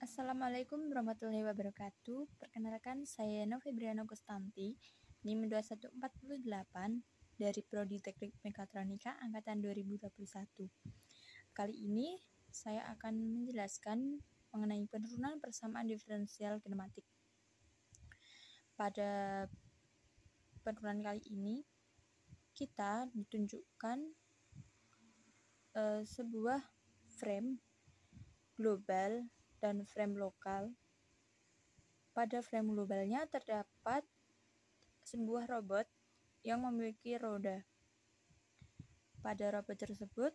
Assalamualaikum warahmatullahi wabarakatuh. Perkenalkan, saya Novembriana Gustanti, NIM 2148 dari Prodi Teknik Mekatronika angkatan 2021. Kali ini saya akan menjelaskan mengenai penurunan persamaan diferensial kinematik. Pada penurunan kali ini kita ditunjukkan sebuah frame global dan frame lokal. Pada frame globalnya terdapat sebuah robot yang memiliki roda. Pada robot tersebut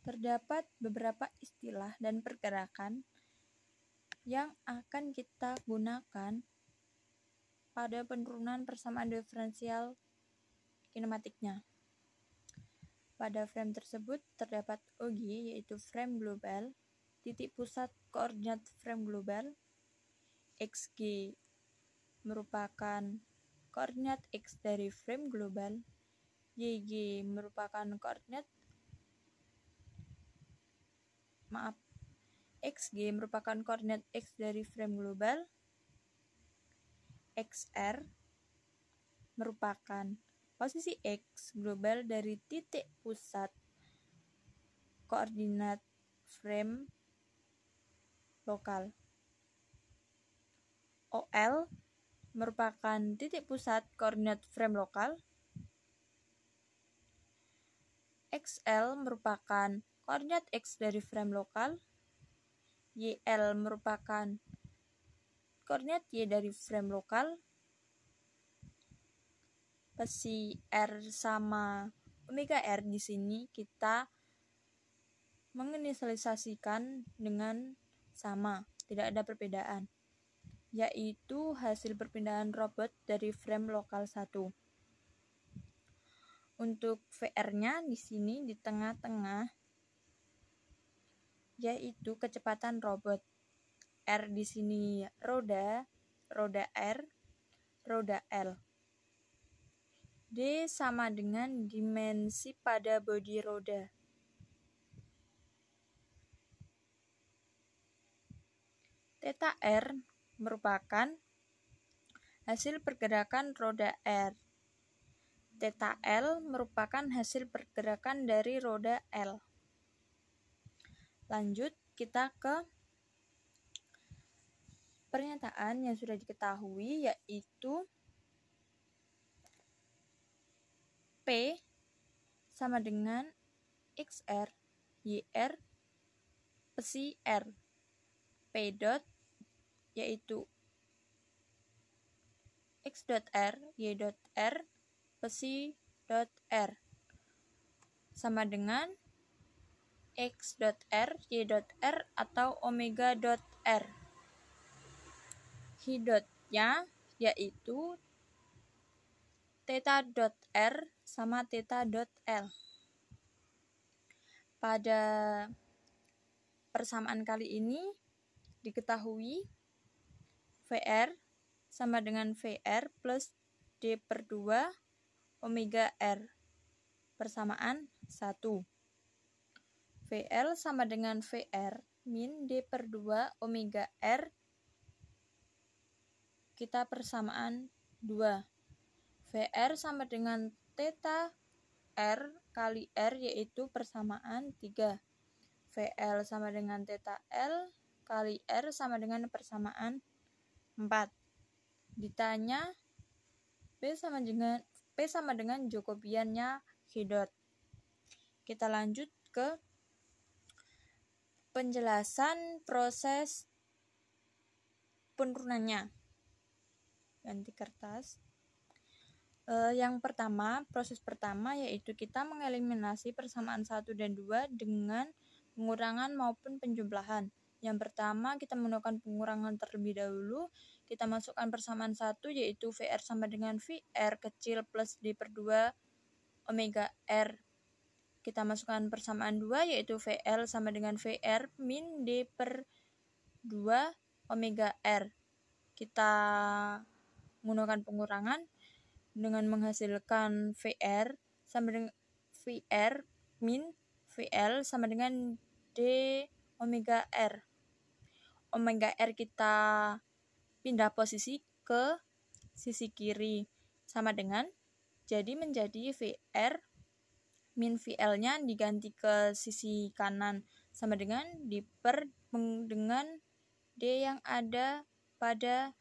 terdapat beberapa istilah dan pergerakan yang akan kita gunakan pada penurunan persamaan diferensial kinematiknya. Pada frame tersebut terdapat OG, yaitu frame global, titik pusat koordinat frame global, XG merupakan koordinat X dari frame global, YG merupakan XG merupakan koordinat X dari frame global, XR merupakan posisi X global dari titik pusat koordinat frame lokal. OL merupakan titik pusat koordinat frame lokal. XL merupakan koordinat X dari frame lokal. YL merupakan koordinat Y dari frame lokal. Psi R sama omega R di sini kita menginisialisasikan dengan sama, tidak ada perbedaan, yaitu hasil perpindahan robot dari frame lokal 1. Untuk VR-nya di sini di tengah-tengah, yaitu kecepatan robot. R di sini roda R, roda L. D sama dengan dimensi pada bodi roda. Theta R merupakan hasil pergerakan roda R. Theta L merupakan hasil pergerakan dari roda L. Lanjut kita ke pernyataan yang sudah diketahui, yaitu P sama dengan XR, YR, psi R. P dot yaitu X dot R, Y dot R, psi dot R sama dengan X dot R, Y dot R atau omega dot R. Hi dotnya yaitu theta dot R sama theta dot L. Pada persamaan kali ini diketahui VR sama dengan VR plus D per 2 omega R persamaan 1. VL sama dengan VR min D per 2 omega R kita persamaan 2. VR sama dengan theta R kali R yaitu persamaan 3. VL sama dengan theta L kali R sama dengan persamaan 4. Ditanya P sama dengan Jacobiannya Hi dot. Kita lanjut ke penjelasan proses penurunannya. Ganti kertas. Yang pertama, proses pertama yaitu kita mengeliminasi persamaan 1 dan 2 dengan pengurangan maupun penjumlahan. Yang pertama, kita menggunakan pengurangan terlebih dahulu. Kita masukkan persamaan 1 yaitu VR sama dengan VR kecil plus D per 2 omega R. Kita masukkan persamaan 2 yaitu VL sama dengan VR min D per 2 omega R. Kita menggunakan pengurangan dengan menghasilkan VR sama dengan VR min VL sama dengan D omega R. Omega R kita pindah posisi ke sisi kiri, sama dengan, jadi menjadi VR min VL-nya diganti ke sisi kanan, sama dengan diper dengan D yang ada pada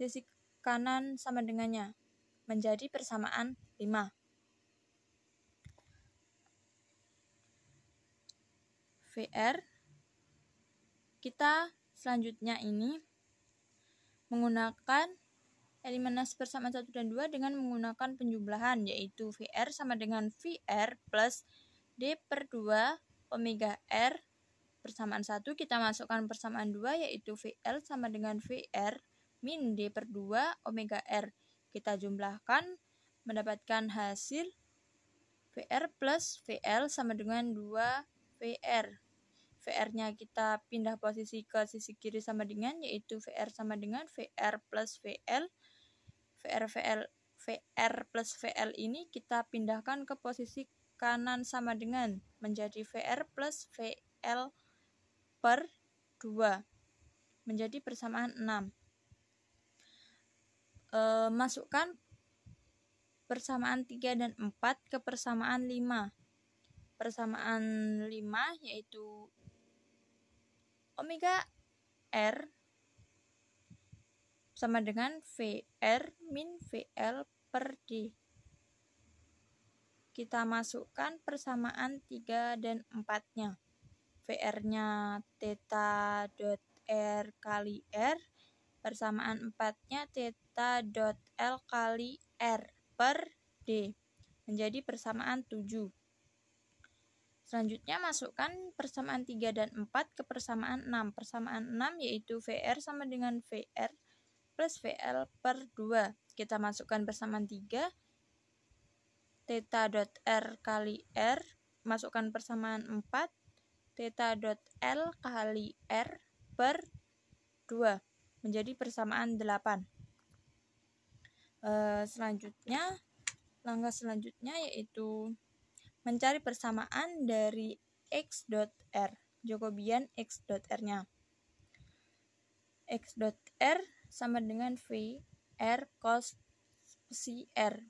sisi kanan sama dengannya, menjadi persamaan 5. VR kita selanjutnya ini menggunakan eliminasi persamaan 1 dan 2 dengan menggunakan penjumlahan, yaitu VR sama dengan VR plus D per 2 omega R persamaan 1, kita masukkan persamaan 2, yaitu VL sama dengan VR min D per 2 omega R. Kita jumlahkan mendapatkan hasil VR plus VL sama dengan 2 VR. VR-nya kita pindah posisi ke sisi kiri sama dengan, yaitu VR sama dengan VR plus VL. VR plus VL ini kita pindahkan ke posisi kanan sama dengan, menjadi VR plus VL per 2, menjadi persamaan 6. Masukkan persamaan 3 dan 4 ke persamaan 5. Persamaan 5 yaitu omega R sama dengan VR min VL per D. Kita masukkan persamaan 3 dan 4-nya. VR-nya theta dot R kali R, persamaan 4-nya theta dot L kali R per D, menjadi persamaan 7. Selanjutnya masukkan persamaan 3 dan 4 ke persamaan 6. Persamaan 6 yaitu VR sama dengan VR plus VL per 2. Kita masukkan persamaan 3, theta dot R kali R, masukkan persamaan 4, theta dot L kali R per 2, menjadi persamaan 8. Langkah selanjutnya yaitu mencari persamaan dari X dot R, Jacobian X dot R-nya. X dot R sama dengan V R cos psi R.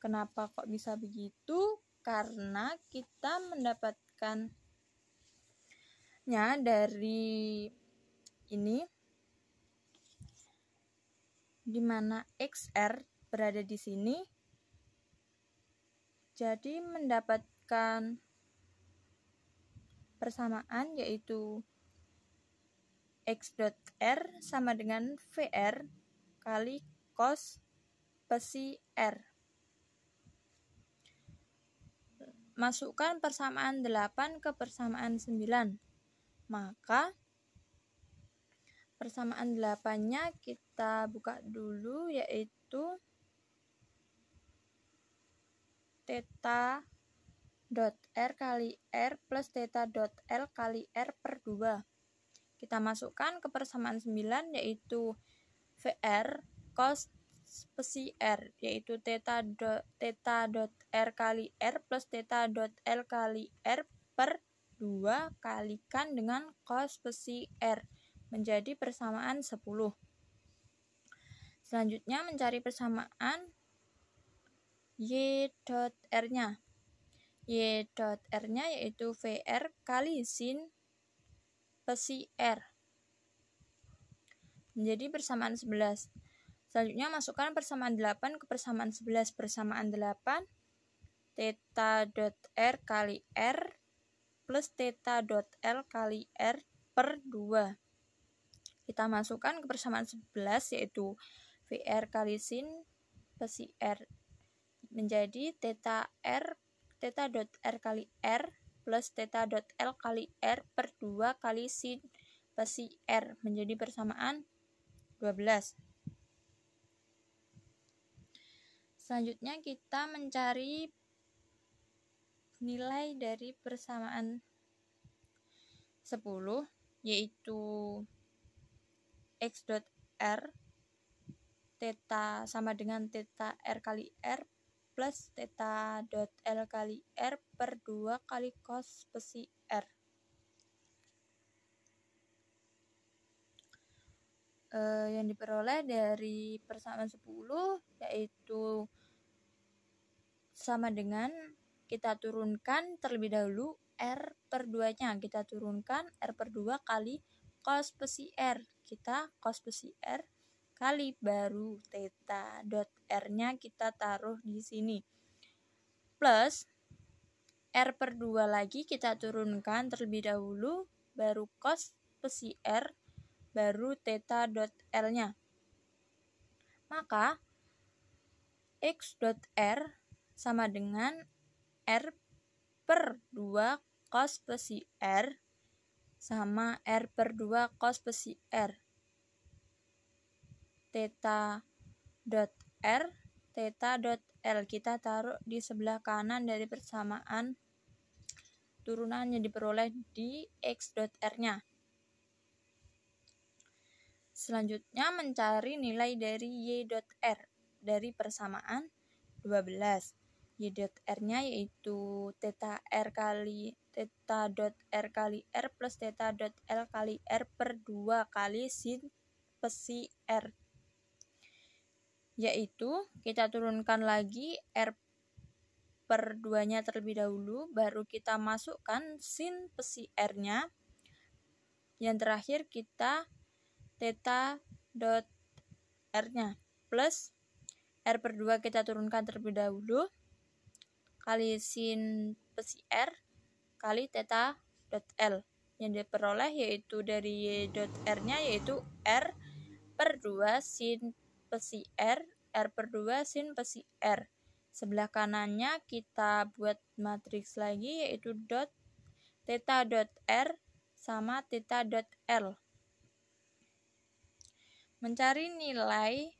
Kenapa kok bisa begitu? Karena kita mendapatkannya dari ini, di mana XR berada di sini. Jadi mendapatkan persamaan yaitu X dot R sama dengan VR kali cos psi R. Masukkan persamaan 8 ke persamaan 9. Maka persamaan 8-nya kita buka dulu, yaitu theta dot R kali R plus theta dot L kali R per 2. Kita masukkan ke persamaan 9, yaitu VR cos psi R, yaitu theta dot R kali R plus theta dot L kali R per 2 kalikan dengan cos psi R, menjadi persamaan 10. Selanjutnya mencari persamaan Y dot R-nya. Y dot R-nya yaitu VR kali sin psi R, menjadi persamaan 11. Selanjutnya masukkan persamaan 8 ke persamaan 11. Persamaan 8 theta dot R kali R plus theta dot L kali R per 2. Kita masukkan ke persamaan 11, yaitu VR kali sin psi R, menjadi theta dot R kali R plus theta dot L kali R per 2 kali sin psi R, menjadi persamaan 12. Selanjutnya kita mencari nilai dari persamaan 10, yaitu X dot R theta sama dengan theta R kali R plus theta dot L kali R per 2 kali cos psi R. yang diperoleh dari persamaan 10 yaitu sama dengan kita turunkan terlebih dahulu R per 2-nya. Kita turunkan R per 2 kali cos psi R. Kita cos psi R kali baru theta dot R-nya kita taruh di sini. Plus R per 2 lagi kita turunkan terlebih dahulu, baru cos psi R, baru theta dot L-nya. Maka X dot R sama dengan R per 2 cos psi R sama R per 2 cos psi R. Theta dot R, theta dot L kita taruh di sebelah kanan dari persamaan turunan yang diperoleh di X dot R-nya. Selanjutnya mencari nilai dari Y dot R dari persamaan 12. Y dot R-nya yaitu theta dot R kali R plus theta dot L kali R per 2 kali sin psi R. Yaitu kita turunkan lagi R per 2-nya terlebih dahulu, baru kita masukkan sin psi R-nya. Yang terakhir kita theta dot R-nya plus R per 2 kita turunkan terlebih dahulu kali sin psi R kali theta dot L. Yang diperoleh yaitu dari Y dot R-nya yaitu R per 2 sin psi R, R per 2 sin psi R. Sebelah kanannya kita buat matriks lagi yaitu dot theta dot R sama theta dot L. Mencari nilai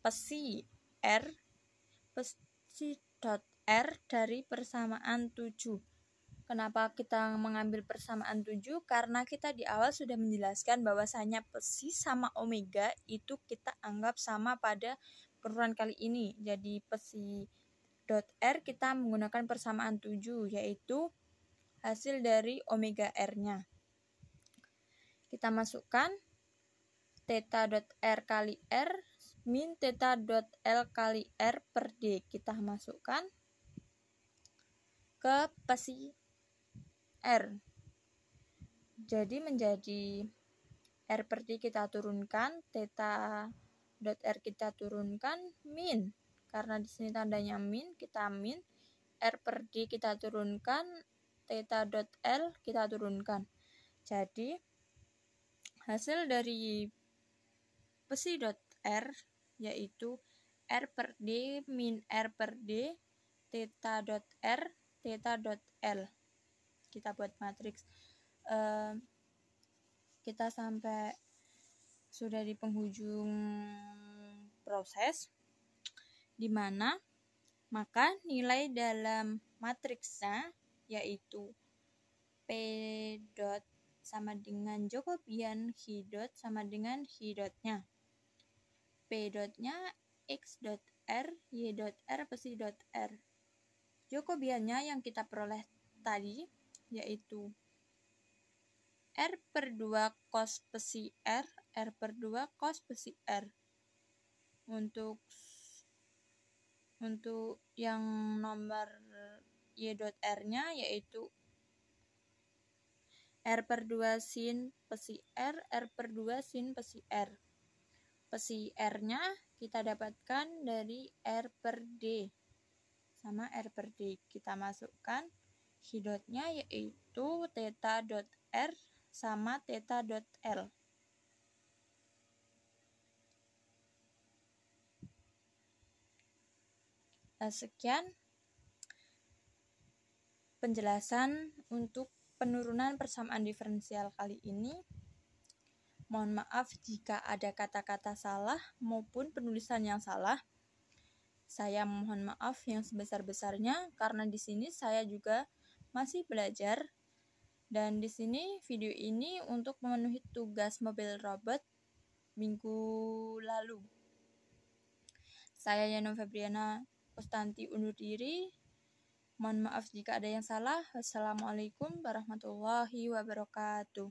psi R, psi dot R dari persamaan 7. Kenapa kita mengambil persamaan 7? Karena kita di awal sudah menjelaskan bahwasanya psi sama omega itu kita anggap sama pada penurunan kali ini. Jadi psi dot R kita menggunakan persamaan 7, yaitu hasil dari omega R-nya. Kita masukkan theta dot R kali R min theta dot L kali R per D. Kita masukkan ke psi R. Jadi menjadi R per D kita turunkan, theta dot R kita turunkan, min. Karena di sini tandanya min, kita min. R per D kita turunkan, theta dot L kita turunkan. Jadi hasil dari psi dot R yaitu R per D min R per D, theta dot R, theta dot L. Kita buat matriks. Kita sampai sudah di penghujung proses, di mana maka nilai dalam matriksnya yaitu P dot sama dengan Jacobian H dot sama dengan H dotnya. P dotnya X dot R, Y dot R, psi dot R. Jacobiannya yang kita peroleh tadi yaitu R per 2 cos psi R, R per 2 cos psi R. Untuk yang nomor Y dot R-nya yaitu R per 2 sin psi R, R per 2 sin psi R. Psi R-nya kita dapatkan dari R per D sama R per D. Kita masukkan H dotnya yaitu theta dot R sama theta dot L. Sekian penjelasan untuk penurunan persamaan diferensial kali ini. Mohon maaf jika ada kata-kata salah maupun penulisan yang salah. Saya mohon maaf yang sebesar-besarnya karena di sini saya juga masih belajar, dan di sini video ini untuk memenuhi tugas mobil robot minggu lalu. Saya Yana Febriana Kustanti undur diri. Mohon maaf jika ada yang salah. Wassalamualaikum warahmatullahi wabarakatuh.